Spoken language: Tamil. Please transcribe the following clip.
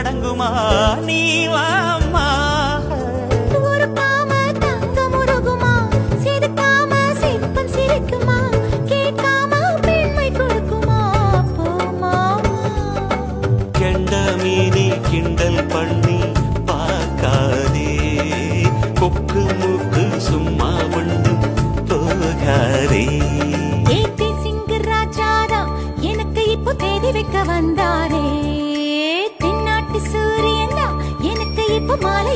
அடங்குமா நீ வாம்மா. ஒரு காம தங்கம் உருகுமா, சிரிக்காம சிற்பம் சிரிக்குமா, கேட்காம பெண்மை கொடுக்குமா போமா. கெண்ட மீனி கிண்டல் பண்ணி பார்க்காதே, கொக்கு மூக்கு சும்மா கொண்டு போகாதே. ஏத்தி சிங்க ராஜாதா எனக்கு இப்போ தேதி வைக்க வந்தாரே, தென்னாட்டு சூரியன் தான் எனக்கு இப்போ மாலை